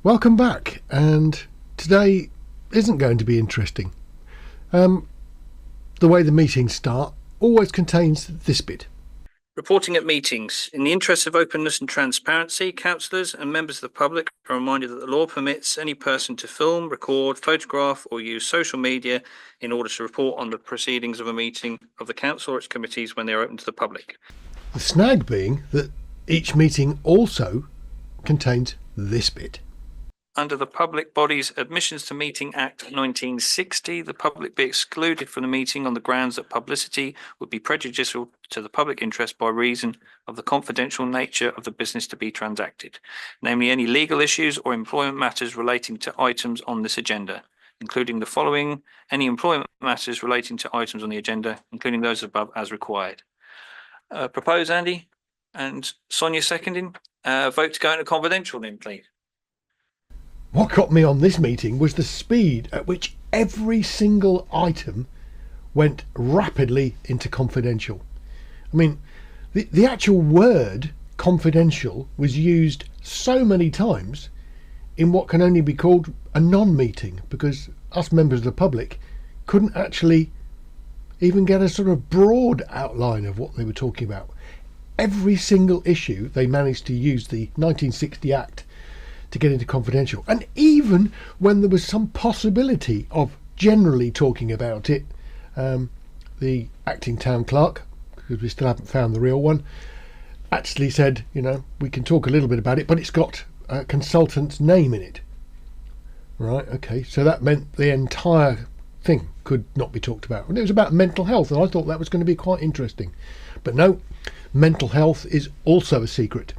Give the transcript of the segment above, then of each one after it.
Welcome back, and today isn't going to be interesting. The way the meetings start always contains this bit. Reporting at meetings. In the interest of openness and transparency, councillors and members of the public are reminded that the law permits any person to film, record, photograph or use social media in order to report on the proceedings of a meeting of the council or its committees when they are open to the public. The snag being that each meeting also contains this bit. Under the Public Bodies Admissions to Meeting Act 1960, the public be excluded from the meeting on the grounds that publicity would be prejudicial to the public interest by reason of the confidential nature of the business to be transacted, namely any legal issues or employment matters relating to items on this agenda, including the following: any employment matters relating to items on the agenda, including those above as required. Propose, Andy, and Sonia seconding. Vote to go into confidential then, please. What got me on this meeting was the speed at which every single item went rapidly into confidential. I mean, the actual word confidential was used so many times in what can only be called a non-meeting, because us members of the public couldn't actually even get a sort of broad outline of what they were talking about. Every single issue they managed to use the 1960 Act to get into confidential, and even when there was some possibility of generally talking about it, the acting town clerk, because we still haven't found the real one, actually said, you know, we can talk a little bit about it, but it's got a consultant's name in it. Right, okay, so that meant the entire thing could not be talked about, and it was about mental health, and I thought that was going to be quite interesting, but no, mental health is also a secret.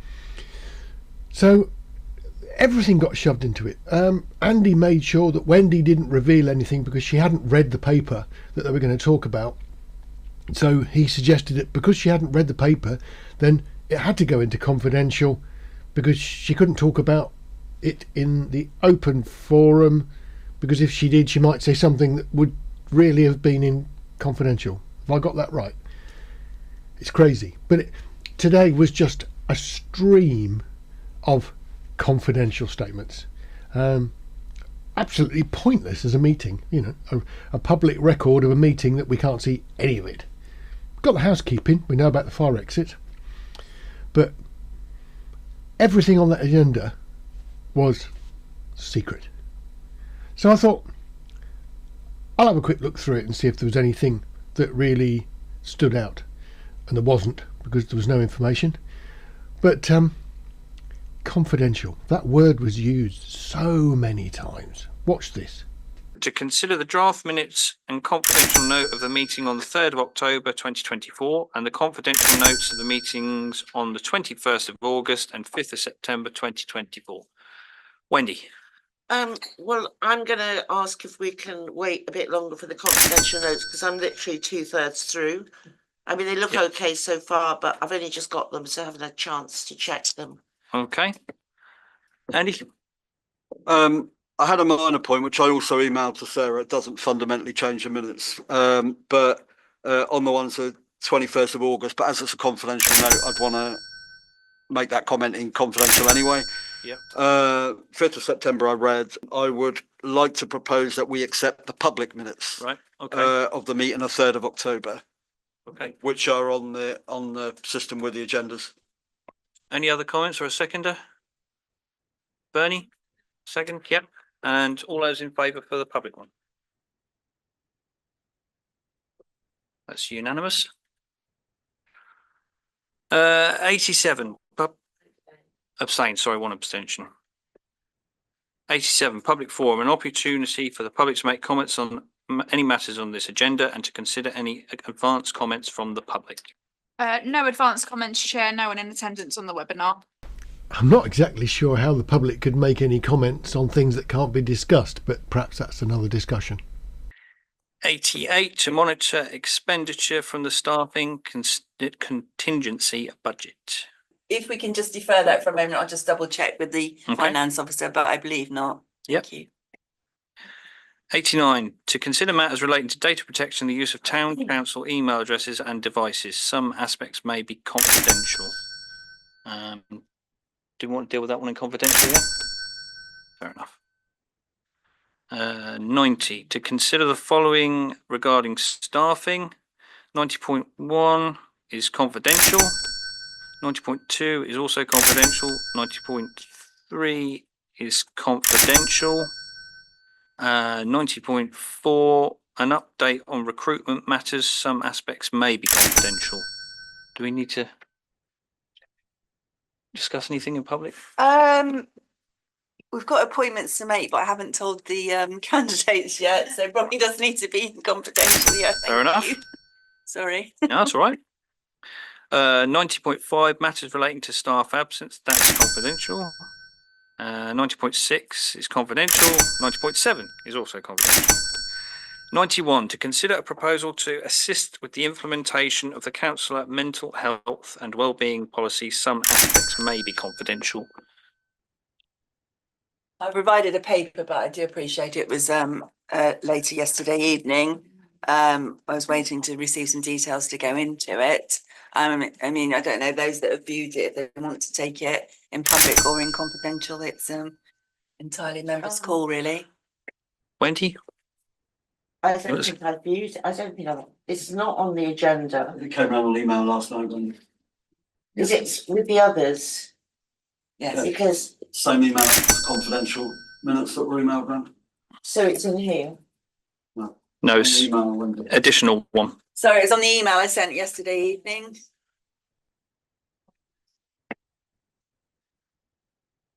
So everything got shoved into it. Andy made sure that Wendy didn't reveal anything because she hadn't read the paper that they were going to talk about. So he suggested that because she hadn't read the paper, then it had to go into confidential, because she couldn't talk about it in the open forum, because if she did, she might say something that would really have been in confidential. Have I got that right? It's crazy. But today was just a stream of confidential statements, absolutely pointless as a meeting, you know, a public record of a meeting that we can't see any of it. We've got the housekeeping, we know about the fire exit, but everything on that agenda was secret. So I thought I'll have a quick look through it and see if there was anything that really stood out, and there wasn't, because there was no information. But confidential, that word was used so many times. Watch this. To consider the draft minutes and confidential note of the meeting on the 3rd of October 2024 and the confidential notes of the meetings on the 21st of August and 5th of September 2024. Wendy. Well, I'm going to ask if we can wait a bit longer for the confidential notes, because I'm literally 2/3 through. I mean, they look okay so far, but I've only just got them, so I haven't had a chance to check them. Okay. Andy? I had a minor point, which I also emailed to Sarah. It doesn't fundamentally change the minutes, but on the ones of 21st of August, but as it's a confidential note, I'd want to make that comment in confidential anyway. Yep. 5th of September I read. I would like to propose that we accept the public minutes, right, okay, of the meeting of 3rd of October, okay, which are on the system with the agendas. Any other comments or a seconder? Bernie, second, yep. And all those in favour for the public one? That's unanimous. 87, abstain, sorry, one abstention. 87, public forum, an opportunity for the public to make comments on any matters on this agenda and to consider any advance comments from the public. No advance comments, Chair. No one in attendance on the webinar. I'm not exactly sure how the public could make any comments on things that can't be discussed, but perhaps that's another discussion. 88, to monitor expenditure from the staffing contingency budget. If we can just defer that for a moment, I'll just double check with the finance officer, but I believe not. Yep. Thank you. 89, to consider matters relating to data protection, the use of town council email addresses and devices. Some aspects may be confidential. Do you want to deal with that one in confidential? Yeah. Fair enough. 90, to consider the following regarding staffing. 90.1 is confidential. 90.2 is also confidential. 90.3 is confidential. 90.4, an update on recruitment matters. Some aspects may be confidential. Do we need to discuss anything in public? We've got appointments to make, but I haven't told the candidates yet, so probably does need to be confidential. Yeah, Fair enough. Sorry. No, that's all right. 90.5, matters relating to staff absence. That's confidential. 90.6 is confidential. 90.7 is also confidential. 91, to consider a proposal to assist with the implementation of the councillor mental health and wellbeing policy. Some aspects may be confidential. I provided a paper, but I do appreciate it was later yesterday evening. I was waiting to receive some details to go into it. I mean, I don't know, those that have viewed it, they want to take it in public or in confidential. It's entirely members' call, really. Wendy? I don't think I've viewed, I don't think I've, it's not on the agenda. It came around on email last night. When Is it with the others? Yes. Because, same email, confidential minutes that were emailed around. so it's in here. No, it's Email Wendy. additional one. Sorry, it's on the email I sent yesterday evening.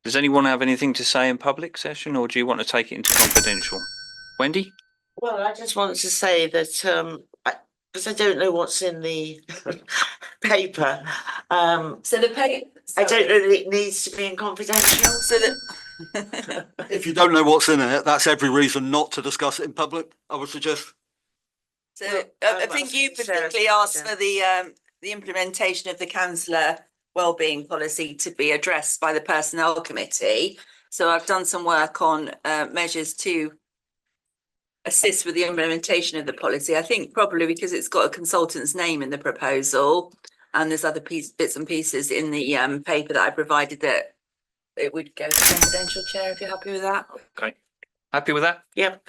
Does anyone have anything to say in public session, or do you want to take it into confidential? Wendy? Well, I just wanted to say that, because I don't know what's in the paper, So the pay. I don't know that it needs to be in confidential. So that. If you don't know what's in it, that's every reason not to discuss it in public, I would suggest. So Well, I think you particularly asked for the implementation of the councillor wellbeing policy to be addressed by the personnel committee. So I've done some work on measures to assist with the implementation of the policy. I think probably because it's got a consultant's name in the proposal, and there's other bits and pieces in the paper that I provided, that it would go to confidential, Chair, if you're happy with that. Okay. Happy with that? Yep.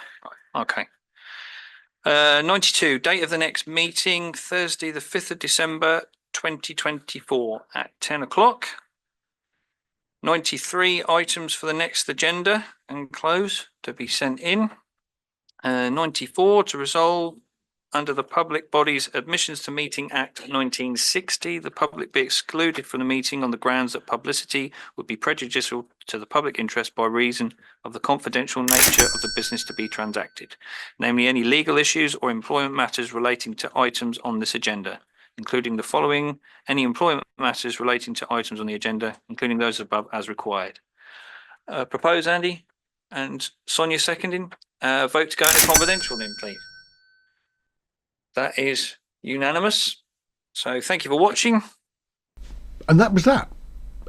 Okay. 92, date of the next meeting, Thursday, the 5th of December, 2024 at 10 o'clock. 93, items for the next agenda and close to be sent in. 94, to resolve under the Public Bodies Admissions to Meeting Act 1960, the public be excluded from the meeting on the grounds that publicity would be prejudicial to the public interest by reason of the confidential nature of the business to be transacted, namely any legal issues or employment matters relating to items on this agenda, including the following: any employment matters relating to items on the agenda, including those above as required. Propose, Andy, and Sonia seconding. Vote to go into confidential then, please. That is unanimous. So thank you for watching. And that was that.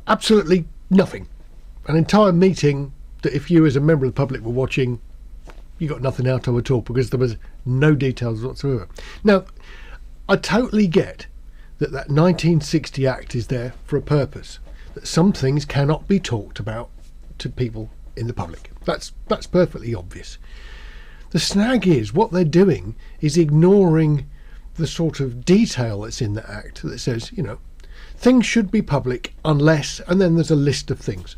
Absolutely nothing. An entire meeting that if you as a member of the public were watching, you got nothing out of at all, because there was no details whatsoever. Now, I totally get that 1960 Act is there for a purpose, that some things cannot be talked about to people in the public. That's perfectly obvious. The snag is, what they're doing is ignoring the sort of detail that's in the Act that says, you know, things should be public unless, and then there's a list of things.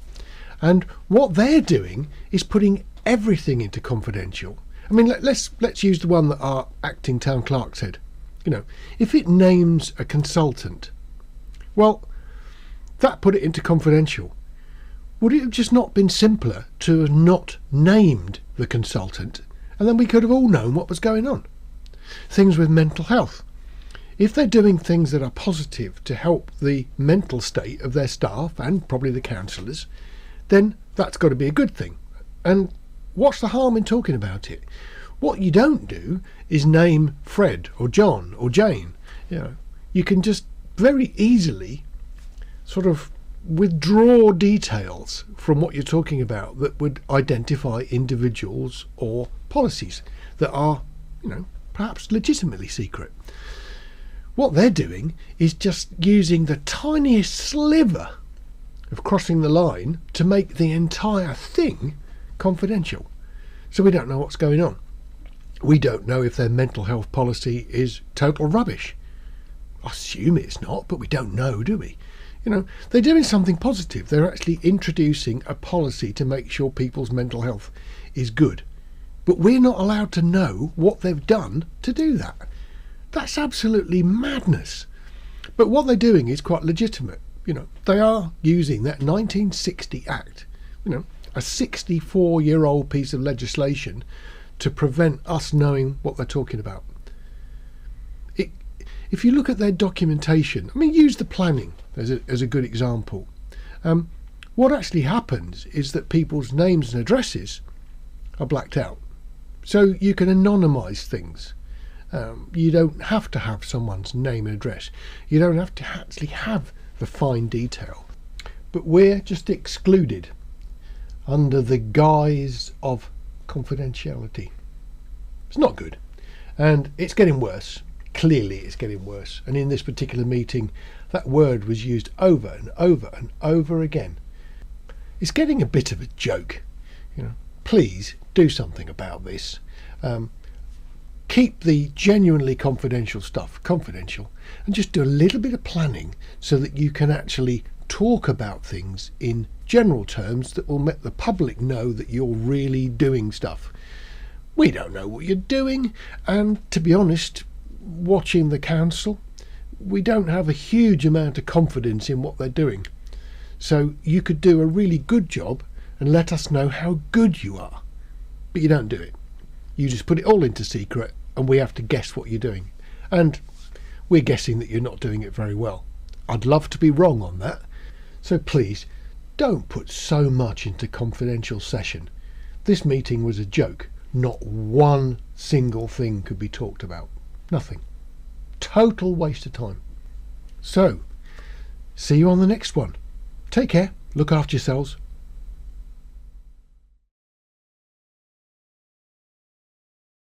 And what they're doing is putting everything into confidential. I mean, let's use the one that our acting town clerk said. You know, if it names a consultant, well, that put it into confidential. Would it have just not been simpler to have not named the consultant, and then we could have all known what was going on? Things with mental health. If they're doing things that are positive to help the mental state of their staff and probably the councillors, then that's got to be a good thing. And what's the harm in talking about it? What you don't do is name Fred or John or Jane. You know, you can just very easily sort of withdraw details from what you're talking about that would identify individuals or policies that are, you know, perhaps legitimately secret. What they're doing is just using the tiniest sliver of crossing the line to make the entire thing confidential. So we don't know what's going on. We don't know if their mental health policy is total rubbish. I assume it's not, but we don't know, do we? You know, they're doing something positive. They're actually introducing a policy to make sure people's mental health is good. But we're not allowed to know what they've done to do that. That's absolutely madness. But what they're doing is quite legitimate. You know, they are using that 1960 Act, you know, a 64-year-old piece of legislation to prevent us knowing what they're talking about. If you look at their documentation, I mean, use the planning as a good example. What actually happens is that people's names and addresses are blacked out. So you can anonymise things. You don't have to have someone's name and address. You don't have to actually have the fine detail. But we're just excluded under the guise of confidentiality. It's not good. And it's getting worse. Clearly it's getting worse. And in this particular meeting, that word was used over and over and over again. It's getting a bit of a joke. You know, please do something about this. Keep the genuinely confidential stuff confidential, and just do a little bit of planning so that you can actually talk about things in general terms that will make the public know that you're really doing stuff. We don't know what you're doing, and to be honest, watching the council, we don't have a huge amount of confidence in what they're doing. So you could do a really good job and let us know how good you are, but you don't do it. You just put it all into secret and we have to guess what you're doing, and we're guessing that you're not doing it very well. I'd love to be wrong on that, so please don't put so much into confidential session. This meeting was a joke. Not one single thing could be talked about. Nothing. Total waste of time. So, see you on the next one. Take care, look after yourselves.